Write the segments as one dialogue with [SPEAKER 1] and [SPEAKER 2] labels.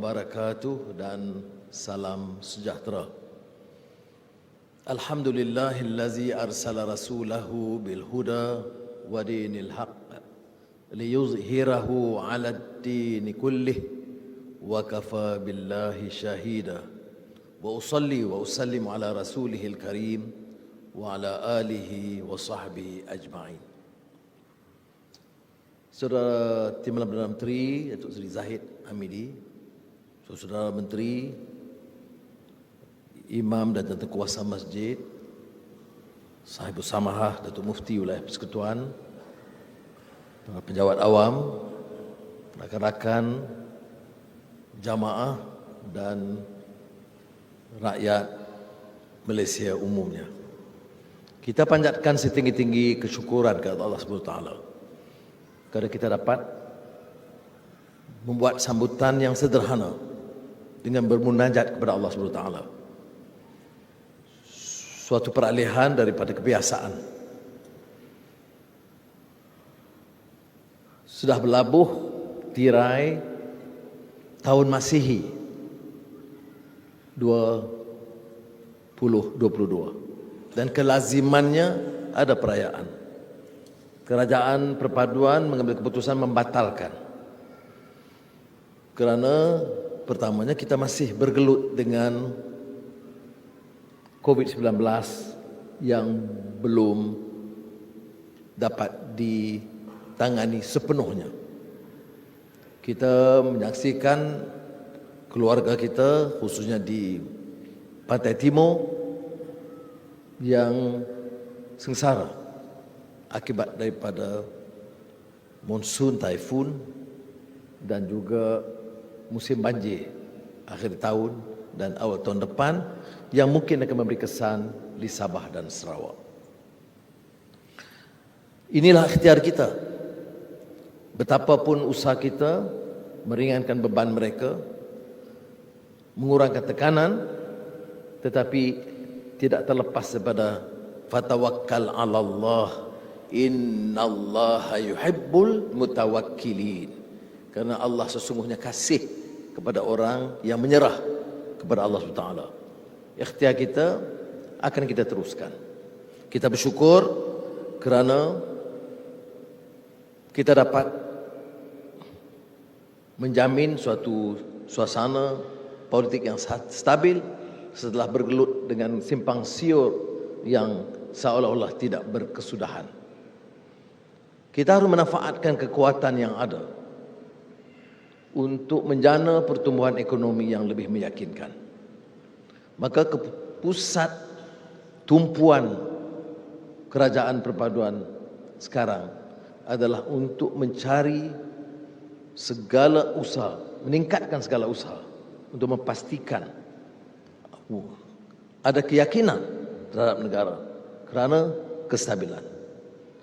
[SPEAKER 1] wabarakatuh dan salam sejahtera. Alhamdulillahillazi arsala rasulahu bil huda wa dinil haqq liyuzhirahu 'alad dini kullih wa kafa billahi shahida. Wa usalli wa usallimu ala rasulihil karim wa ala alihi wa sahbihi ajma'in. Saudara Timbalan Perdana Menteri Datuk Seri Zahid Hamidi, Saudara Menteri, Imam dan Tentera Kuasa Masjid, Sahibul Samahah Datuk Mufti Wilayah Persekutuan, para penjawat awam, rakan-rakan, jamaah dan rakyat Malaysia umumnya. Kita panjatkan setinggi-tinggi kesyukuran kepada Allah SWT kerana kita dapat membuat sambutan yang sederhana dengan bermunajat kepada Allah SWT. Suatu peralihan daripada kebiasaan. Sudah berlabuh tirai tahun Masihi 2022 dan kelazimannya ada perayaan. Kerajaan Perpaduan mengambil keputusan membatalkan kerana pertamanya kita masih bergelut dengan COVID-19 yang belum dapat ditangani sepenuhnya. Kita menyaksikan keluarga kita khususnya di Pantai Timur yang sengsara akibat daripada monsun, taifun dan juga musim banjir akhir tahun dan awal tahun depan yang mungkin akan memberi kesan di Sabah dan Sarawak. Inilah ikhtiar kita. Betapapun usaha kita meringankan beban mereka, mengurangkan tekanan, tetapi tidak terlepas daripada fatawakkal 'ala Allah, innallaha yuhibbul mutawakkilin. Karena Allah sesungguhnya kasih kepada orang yang menyerah kepada Allah SWT. Ikhtiar kita akan kita teruskan. Kita bersyukur kerana kita dapat menjamin suatu suasana politik yang stabil setelah bergelut dengan simpang siur yang seolah-olah tidak berkesudahan. Kita harus memanfaatkan kekuatan yang ada untuk menjana pertumbuhan ekonomi yang lebih meyakinkan. Maka pusat tumpuan kerajaan perpaduan sekarang adalah untuk mencari segala usaha, meningkatkan segala usaha untuk memastikan ada keyakinan terhadap negara kerana kestabilan.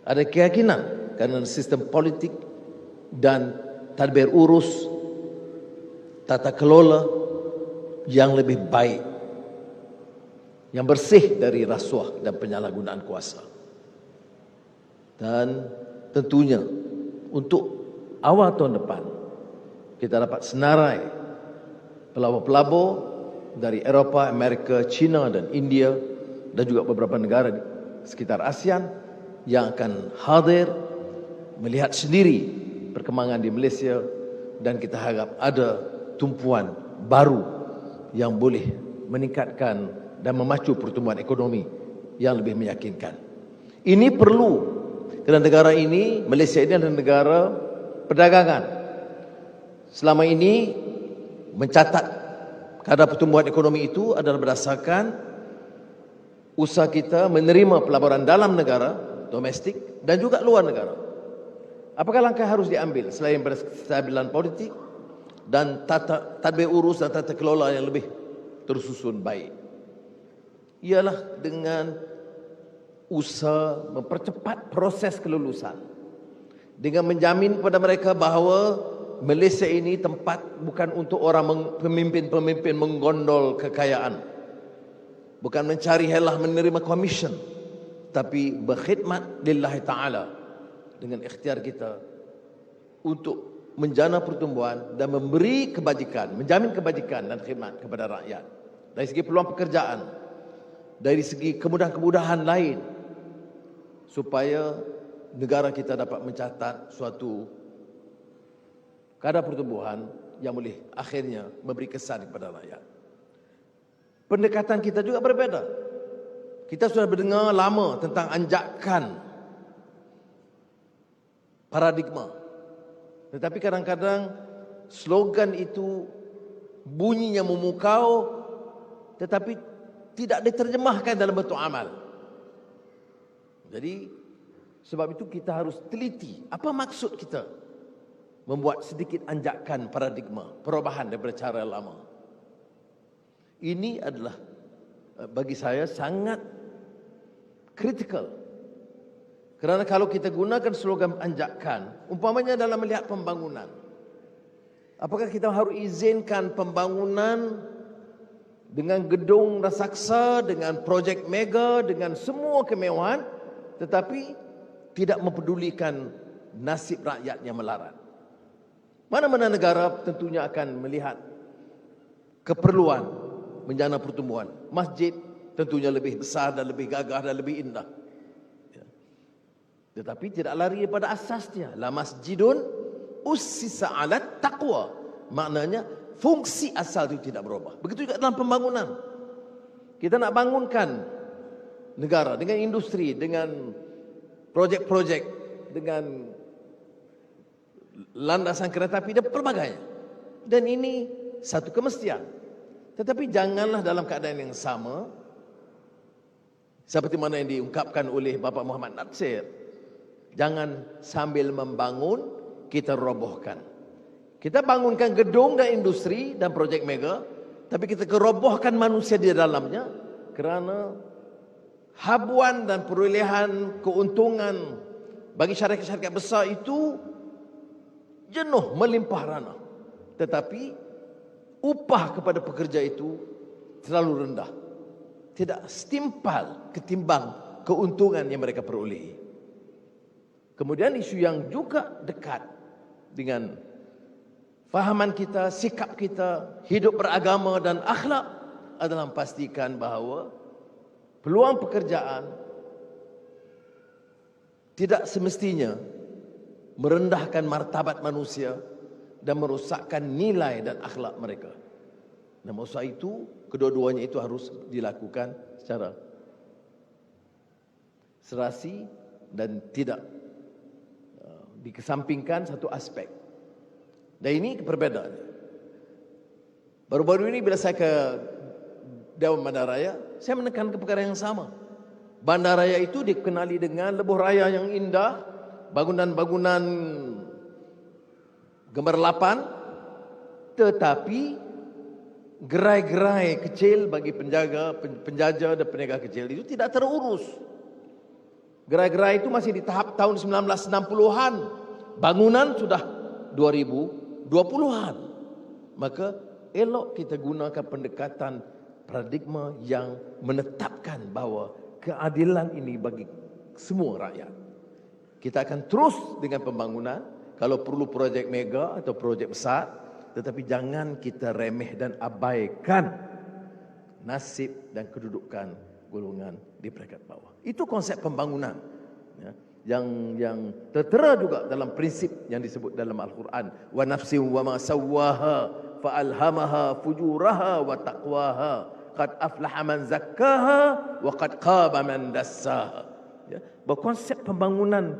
[SPEAKER 1] Ada keyakinan kerana sistem politik dan tadbir urus tata kelola yang lebih baik, yang bersih dari rasuah dan penyalahgunaan kuasa. Dan tentunya untuk awal tahun depan kita dapat senarai pelabur-pelabur dari Eropah, Amerika, China dan India dan juga beberapa negara di sekitar ASEAN yang akan hadir melihat sendiri perkembangan di Malaysia, dan kita harap ada tumpuan baru yang boleh meningkatkan dan memacu pertumbuhan ekonomi yang lebih meyakinkan. Ini perlu kerana negara ini, Malaysia ini adalah negara perdagangan. Selama ini mencatat kadar pertumbuhan ekonomi itu adalah berdasarkan usaha kita menerima pelaburan dalam negara, domestik, dan juga luar negara. Apakah langkah harus diambil selain berstabilan politik dan tadbir urus dan tata kelola yang lebih tersusun baik? Ialah dengan usaha mempercepat proses kelulusan, dengan menjamin kepada mereka bahawa Malaysia ini tempat bukan untuk orang pemimpin-pemimpin menggondol kekayaan, bukan mencari helah menerima komisen, tapi berkhidmat lillahi ta'ala dengan ikhtiar kita untuk menjana pertumbuhan dan memberi kebajikan, menjamin kebajikan dan khidmat kepada rakyat. Dari segi peluang pekerjaan, dari segi kemudahan-kemudahan lain, supaya negara kita dapat mencatat suatu kadar pertumbuhan yang boleh akhirnya memberi kesan kepada rakyat. Pendekatan kita juga berbeza. Kita sudah mendengar lama tentang anjakan paradigma. Tetapi kadang-kadang slogan itu bunyinya memukau, tetapi tidak diterjemahkan dalam bentuk amal. Jadi sebab itu kita harus teliti apa maksud kita membuat sedikit anjakan paradigma, perubahan daripada cara lama. Ini adalah bagi saya sangat kritikal. Kerana kalau kita gunakan slogan anjakan, umpamanya dalam melihat pembangunan, apakah kita harus izinkan pembangunan dengan gedung raksasa, dengan projek mega, dengan semua kemewahan, tetapi tidak mempedulikan nasib rakyat yang melarat? Mana-mana negara tentunya akan melihat keperluan menjana pertumbuhan. Masjid tentunya lebih besar dan lebih gagah dan lebih indah. Tetapi tidak lari daripada asasnya. La masjidun ussisa 'alat taqwa. Maknanya fungsi asal itu tidak berubah. Begitu juga dalam pembangunan. Kita nak bangunkan negara dengan industri, dengan projek-projek, dengan landasan kereta api dan pelbagainya. Dan ini satu kemestian. Tetapi janganlah dalam keadaan yang sama seperti mana yang diungkapkan oleh Bapak Muhammad Natsir. Jangan sambil membangun kita robohkan. Kita bangunkan gedung dan industri dan projek mega, tapi kita kerobohkan manusia di dalamnya kerana habuan dan perolehan keuntungan bagi syarikat-syarikat besar itu jenuh melimpah rana. Tetapi upah kepada pekerja itu terlalu rendah. Tidak setimpal ketimbang keuntungan yang mereka perolehi. Kemudian isu yang juga dekat dengan fahaman kita, sikap kita, hidup beragama dan akhlak adalah memastikan bahawa peluang pekerjaan tidak semestinya merendahkan martabat manusia dan merosakkan nilai dan akhlak mereka. Dan maksud itu, kedua-duanya itu harus dilakukan secara serasi dan tidak dikesampingkan satu aspek. Dan ini perbedaannya. Baru-baru ini bila saya ke Dewan Bandaraya, saya menekan ke perkara yang sama. Bandaraya itu dikenali dengan lebuh raya yang indah, bangunan-bangunan gemerlapan, tetapi gerai-gerai kecil bagi penjajah dan peniaga kecil itu tidak terurus. Gerai-gerai itu masih di tahap tahun 1960-an. Bangunan sudah 2020-an. Maka elok kita gunakan pendekatan paradigma yang menetapkan bahawa keadilan ini bagi semua rakyat. Kita akan terus dengan pembangunan, kalau perlu projek mega atau projek besar, tetapi jangan kita remeh dan abaikan nasib dan kedudukan golongan di peringkat bawah. Itu konsep pembangunan, ya, yang tertera juga dalam prinsip yang disebut dalam Al-Quran. Wa nafsin wa ma sawwaha fa alhamaha fujuraha wa taqwaha qad aflaha man zakkaha wa qad khaba man dassaha. Ya, konsep pembangunan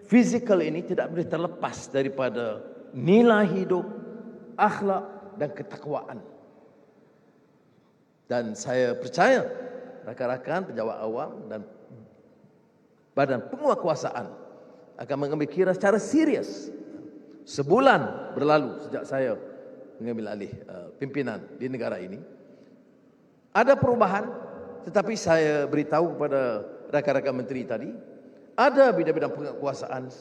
[SPEAKER 1] fizikal ini tidak boleh terlepas daripada nilai hidup, akhlak dan ketakwaan. Dan saya percaya rakan-rakan pejabat awam dan badan penguatkuasaan akan mengambil kira secara serius. Sebulan berlalu sejak saya mengambil alih pimpinan di negara ini. Ada perubahan, tetapi saya beritahu kepada rakan-rakan menteri tadi, ada bidang-bidang penguatkuasaan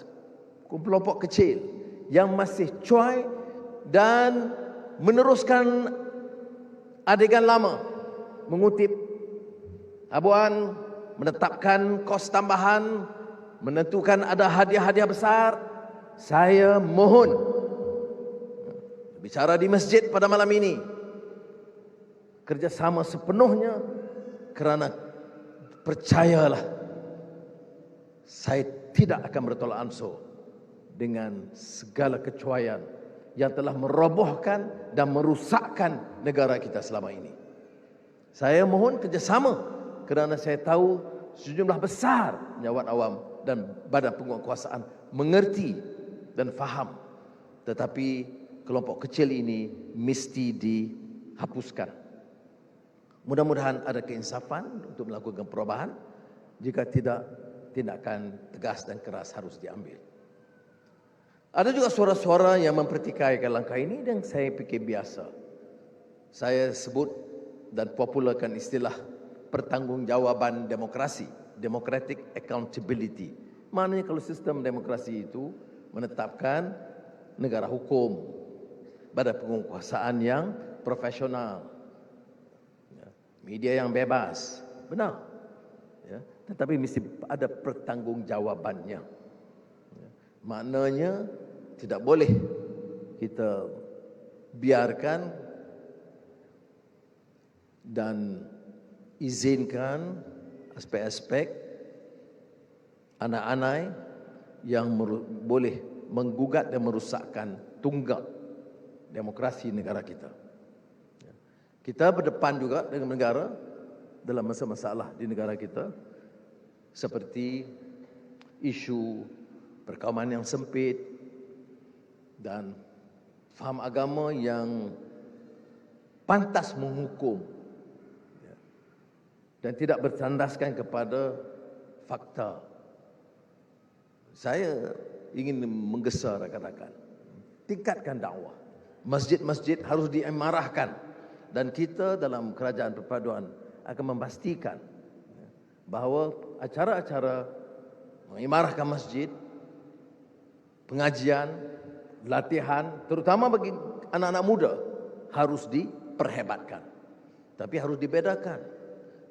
[SPEAKER 1] kelompok kecil yang masih cuai dan meneruskan adegan lama, mengutip habuan, menetapkan kos tambahan, menentukan ada hadiah-hadiah besar. Saya mohon bicara di masjid pada malam ini, kerjasama sepenuhnya kerana percayalah, saya tidak akan bertolak ansur dengan segala kecuaian yang telah merobohkan dan merusakkan negara kita selama ini. Saya mohon kerjasama kerana saya tahu sejumlah besar nyawa awam dan badan penguatkuasaan mengerti dan faham. Tetapi kelompok kecil ini mesti dihapuskan. Mudah-mudahan ada keinsafan untuk melakukan perubahan. Jika tidak, tindakan tegas dan keras harus diambil. Ada juga suara-suara yang mempertikaikan langkah ini dan saya fikir biasa. Saya sebut dan popularkan istilah pertanggungjawaban demokrasi, democratic accountability. Maknanya kalau sistem demokrasi itu menetapkan negara hukum, badan penguasaan yang profesional, media yang bebas, benar. Ya, tetapi mesti ada pertanggungjawabannya. Ya, maknanya tidak boleh kita biarkan dan izinkan aspek-aspek anak-anak yang boleh menggugat dan merusakkan tunggak demokrasi negara kita. Kita berdepan juga dengan negara dalam masalah di negara kita, seperti isu perkauman yang sempit dan faham agama yang pantas menghukum dan tidak bertandaskan kepada fakta. Saya ingin menggesa rakan-rakan, tingkatkan dakwah. Masjid-masjid harus diimarahkan dan kita dalam kerajaan perpaduan akan memastikan bahawa acara-acara mengimarahkan masjid, pengajian, latihan, terutama bagi anak-anak muda harus diperhebatkan. Tapi harus dibedakan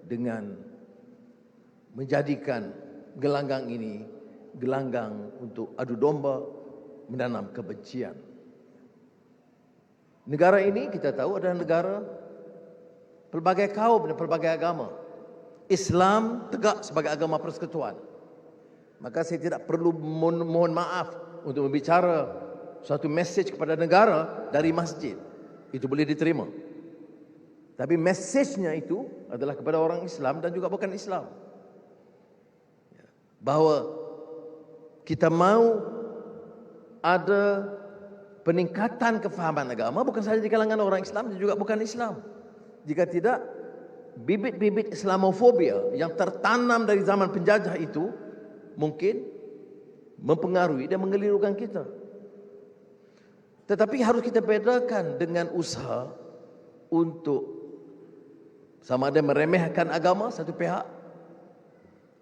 [SPEAKER 1] dengan menjadikan gelanggang ini gelanggang untuk adu domba menanam kebencian. Negara ini kita tahu adalah negara pelbagai kaum dan pelbagai agama. Islam tegak sebagai agama persekutuan. Maka saya tidak perlu mohon maaf untuk berbicara suatu mesej kepada negara dari masjid. Itu boleh diterima. Tapi mesejnya itu adalah kepada orang Islam dan juga bukan Islam. Bahawa kita mau ada peningkatan kefahaman agama bukan sahaja di kalangan orang Islam dan juga bukan Islam. Jika tidak, bibit-bibit Islamofobia yang tertanam dari zaman penjajah itu mungkin mempengaruhi dan mengelirukan kita. Tetapi harus kita bedakan dengan usaha untuk sama ada meremehkan agama satu pihak,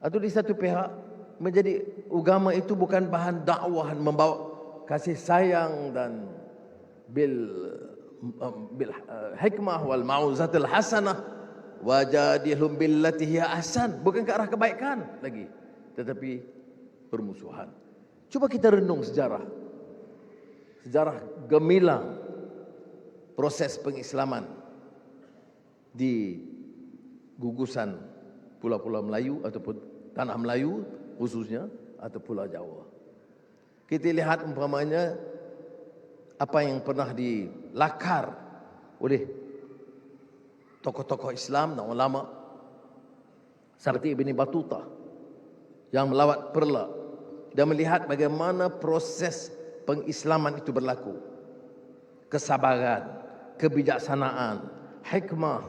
[SPEAKER 1] atau di satu pihak menjadi agama itu bukan bahan dakwahan membawa kasih sayang dan bil hikmah wal mauzatil hasanah wajadilhum billati hiya ahsan, bukan ke arah kebaikan lagi tetapi permusuhan. Coba kita renung sejarah gemilang proses pengislaman di gugusan pulau-pulau Melayu ataupun tanah Melayu khususnya atau Pulau Jawa. Kita lihat umpamanya apa yang pernah dilakar oleh tokoh-tokoh Islam dan ulama seperti Ibn Battuta yang melawat Perla dan melihat bagaimana proses pengislaman itu berlaku. Kesabaran, kebijaksanaan, hikmah,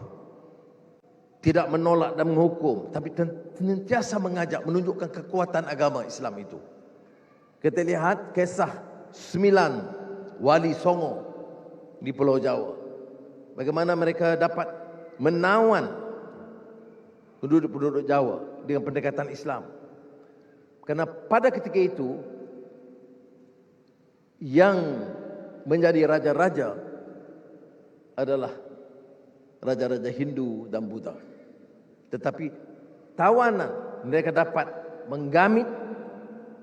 [SPEAKER 1] tidak menolak dan menghukum, tapi senantiasa mengajak, menunjukkan kekuatan agama Islam itu. Kita lihat kisah 9 wali Songo di Pulau Jawa. Bagaimana mereka dapat menawan penduduk-penduduk Jawa dengan pendekatan Islam. Karena pada ketika itu, yang menjadi raja-raja adalah raja-raja Hindu dan Buddha. Tetapi tawanan mereka dapat menggamit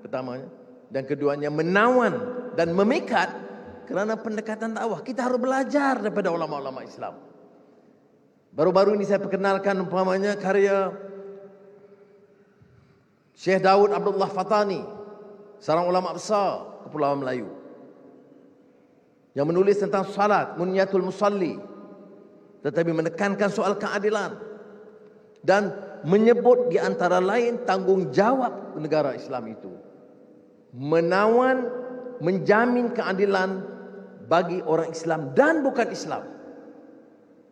[SPEAKER 1] pertamanya dan keduanya menawan dan memikat kerana pendekatan dakwah. Kita harus belajar daripada ulama-ulama Islam. Baru-baru ini saya perkenalkan umpamanya karya Syekh Daud Abdullah Fatani, seorang ulama besar Kepulauan Melayu, yang menulis tentang salat, Munyatul Musalli, tetapi menekankan soal keadilan dan menyebut di antara lain tanggungjawab negara Islam itu menawan, menjamin keadilan bagi orang Islam dan bukan Islam.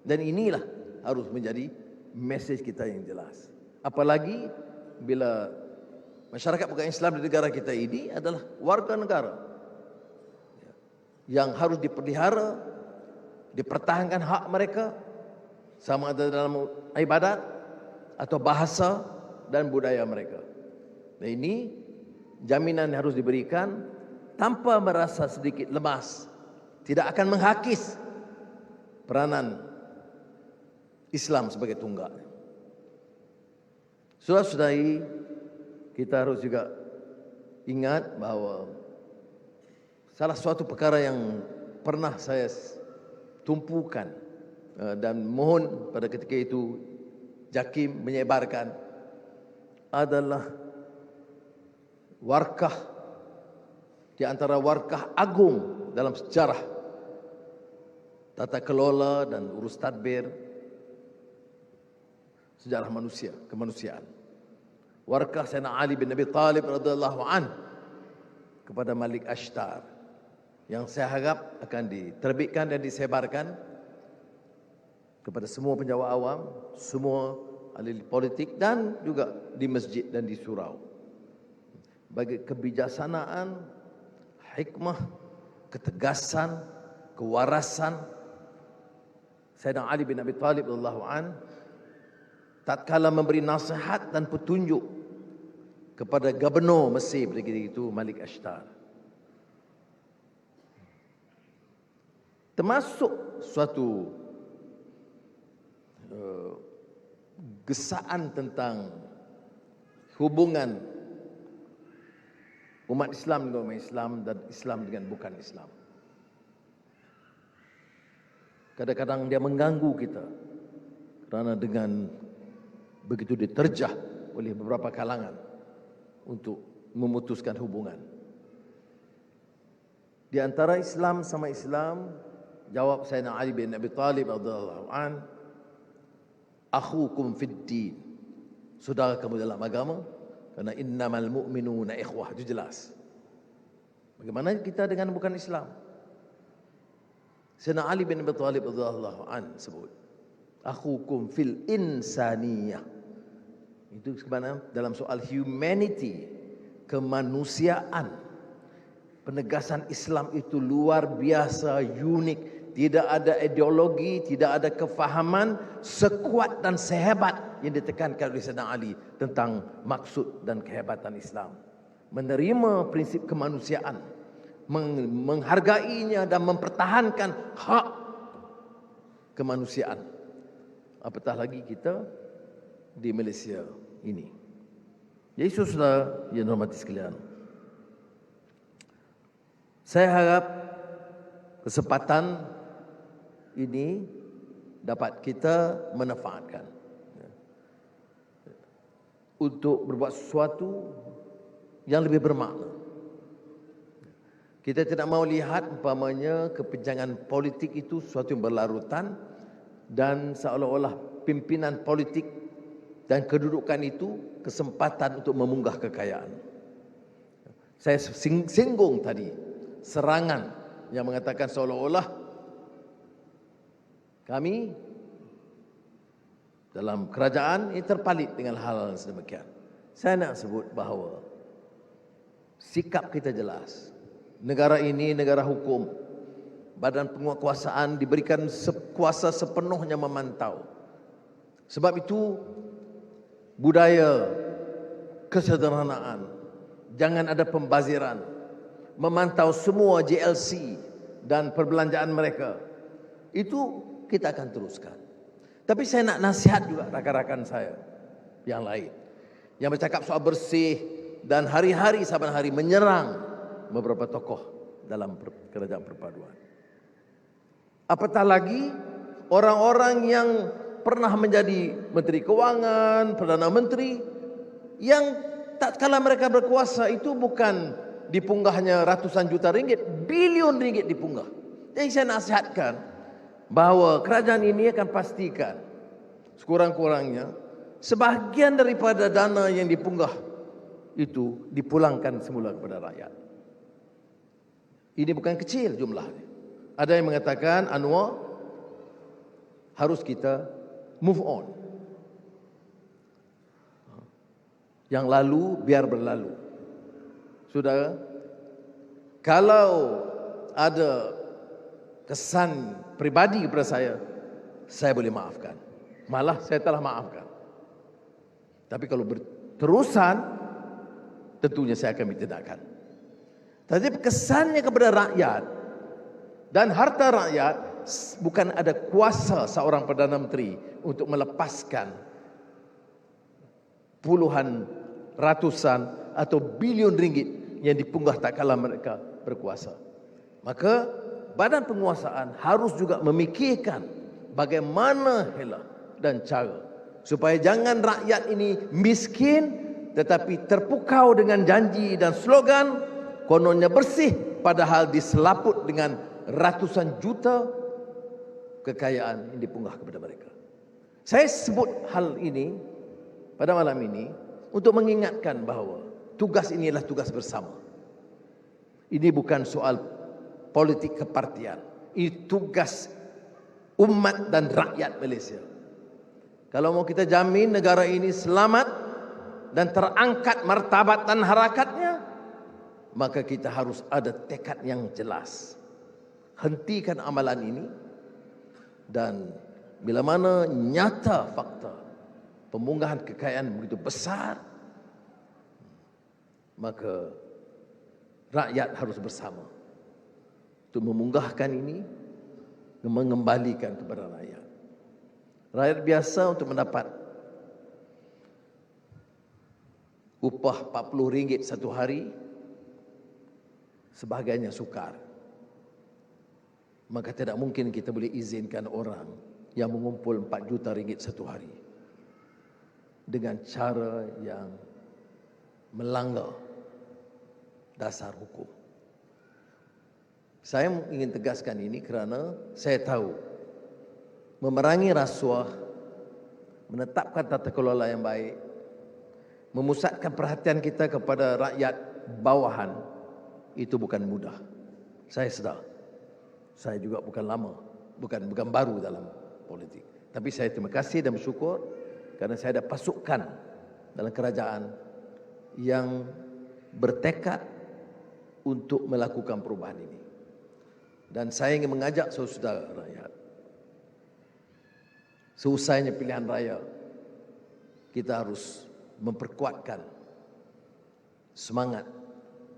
[SPEAKER 1] Dan inilah harus menjadi mesej kita yang jelas. Apalagi bila masyarakat bukan Islam di negara kita ini adalah warga negara yang harus dipelihara, dipertahankan hak mereka, sama ada dalam ibadat atau bahasa dan budaya mereka. Dan ini jaminan yang harus diberikan tanpa merasa sedikit lemas, tidak akan menghakis peranan Islam sebagai tunggal. Saudara-saudari, kita harus juga ingat bahawa salah suatu perkara yang pernah saya tumpukan dan mohon pada ketika itu JAKIM menyebarkan adalah warkah di antara warkah agung dalam sejarah tata kelola dan urus tadbir sejarah manusia, kemanusiaan. Warkah Sayyidina Ali bin Abi Talib radhiyallahu an kepada Malik Ashtar, yang saya harap akan diterbitkan dan disebarkan kepada semua penjawat awam, semua ahli politik dan juga di masjid dan di surau. Bagi kebijaksanaan, hikmah, ketegasan, kewarasan Sayyidina Ali bin Abi Talib radhiyallahu an tatkala memberi nasihat dan petunjuk kepada gubernur Mesir pada ketika itu, Malik Ashtar. Termasuk suatu gesaan tentang hubungan umat Islam dengan umat Islam dan Islam dengan bukan Islam. Kadang-kadang dia mengganggu kita kerana dengan begitu diterjah oleh beberapa kalangan untuk memutuskan hubungan. Di antara Islam sama Islam, jawab Sayyidina Ali bin Abi Talib radhiyallahu an, akhukum fid din, saudara kamu dalam agama, kerana innamal mu'minuna ikhwah. Itu jelas. Bagaimana kita dengan bukan Islam? Sayyidina Ali bin Abi Talib radhiyallahu an sebut, akhukum fil insaniyah. Itu sebenarnya dalam soal humanity, kemanusiaan. Penegasan Islam itu luar biasa, unik. Tidak ada ideologi, tidak ada kefahaman sekuat dan sehebat yang ditekankan oleh Sayyidina Ali tentang maksud dan kehebatan Islam. Menerima prinsip kemanusiaan, menghargainya dan mempertahankan hak kemanusiaan. Apatah lagi kita di Malaysia ini. Jadi saudara yang hormati sekalian, saya harap kesempatan ini dapat kita manfaatkan untuk berbuat sesuatu yang lebih bermakna. Kita tidak mahu lihat umpamanya kepenjangan politik itu sesuatu yang berlarutan dan seolah-olah pimpinan politik dan kedudukan itu kesempatan untuk memunggah kekayaan. Saya singgung tadi serangan yang mengatakan seolah-olah kami dalam kerajaan ini terpalit dengan hal sedemikian. Saya nak sebut bahawa sikap kita jelas. Negara ini negara hukum. Badan penguasaan diberikan kuasa sepenuhnya memantau. Sebab itu budaya kesederhanaan, jangan ada pembaziran, memantau semua JLC dan perbelanjaan mereka. Itu kita akan teruskan. Tapi saya nak nasihat juga rakan-rakan saya yang lain yang bercakap soal bersih dan hari-hari saban hari menyerang beberapa tokoh dalam kerajaan perpaduan. Apatah lagi orang-orang yang pernah menjadi Menteri Kewangan, Perdana Menteri, yang tatkala mereka berkuasa itu bukan dipunggahnya ratusan juta ringgit, bilion ringgit dipunggah. Jadi saya nasihatkan bahawa kerajaan ini akan pastikan sekurang-kurangnya sebahagian daripada dana yang dipunggah itu dipulangkan semula kepada rakyat. Ini bukan kecil jumlahnya. Ada yang mengatakan, Anwar, harus kita move on. Yang lalu biar berlalu. Saudara, kalau ada kesan pribadi kepada saya boleh maafkan. Malah saya telah maafkan. Tapi kalau berterusan, tentunya saya akan bertindakan. Tapi kesannya kepada rakyat dan harta rakyat, bukan ada kuasa seorang Perdana Menteri untuk melepaskan puluhan, ratusan atau bilion ringgit yang dipunggah tak kala mereka berkuasa. Maka badan penguasaan harus juga memikirkan bagaimana hela dan cara supaya jangan rakyat ini miskin tetapi terpukau dengan janji dan slogan, kononnya bersih padahal diselaput dengan ratusan juta kekayaan yang dipunggah kepada mereka. Saya sebut hal ini pada malam ini untuk mengingatkan bahawa tugas ini adalah tugas bersama. Ini bukan soal politik kepartian. Ini tugas umat dan rakyat Malaysia. Kalau mau kita jamin negara ini selamat dan terangkat martabat dan harakatnya, maka kita harus ada tekad yang jelas. Hentikan amalan ini, dan bila mana nyata fakta pemunggahan kekayaan begitu besar, maka rakyat harus bersama untuk memunggahkan ini, mengembalikan kepada rakyat. Rakyat biasa untuk mendapat upah RM40 satu hari, sebahagiannya sukar. Maka tidak mungkin kita boleh izinkan orang yang mengumpul RM4 juta satu hari dengan cara yang melanggar dasar hukum. Saya ingin tegaskan ini kerana saya tahu memerangi rasuah, menetapkan tata kelola yang baik, memusatkan perhatian kita kepada rakyat bawahan, itu bukan mudah. Saya sedar. Saya juga bukan lama, bukan baru dalam politik. Tapi saya terima kasih dan bersyukur kerana saya ada pasukan dalam kerajaan yang bertekad untuk melakukan perubahan ini. Dan saya ingin mengajak saudara rakyat, seusainya pilihan raya, kita harus memperkuatkan semangat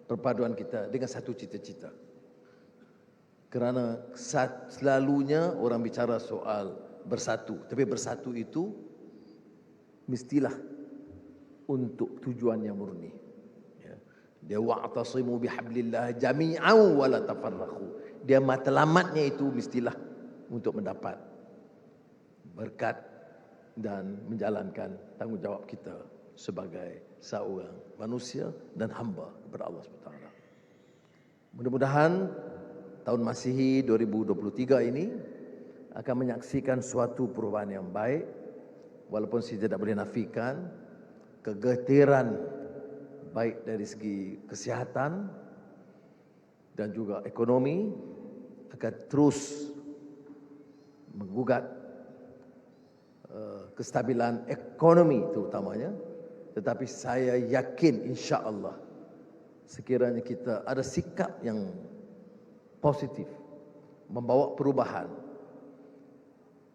[SPEAKER 1] perpaduan kita dengan satu cita-cita. Kerana selalunya orang bicara soal bersatu, tapi bersatu itu mestilah untuk tujuan yang murni. Dia wa'tasimu bihablillah jami'an wa la tafarraqu. Dia matlamatnya itu mestilah untuk mendapat berkat dan menjalankan tanggungjawab kita sebagai seorang manusia dan hamba kepada Allah SWT. Mudah-mudahan tahun Masihi 2023 ini akan menyaksikan suatu perubahan yang baik, walaupun saya tidak boleh nafikan kegetiran baik dari segi kesihatan dan juga ekonomi akan terus menggugat kestabilan ekonomi terutamanya. Tetapi saya yakin insya-Allah sekiranya kita ada sikap yang positif, membawa perubahan,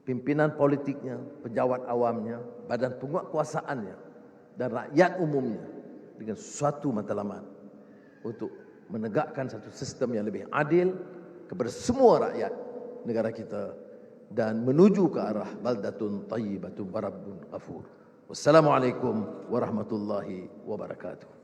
[SPEAKER 1] pimpinan politiknya, pejabat awamnya, badan penguatkuasaannya dan rakyat umumnya dengan suatu matlamat untuk menegakkan satu sistem yang lebih adil kepada semua rakyat negara kita dan menuju ke arah baldatun thayyibatun wa rabbun ghafur. Wassalamualaikum warahmatullahi wabarakatuh.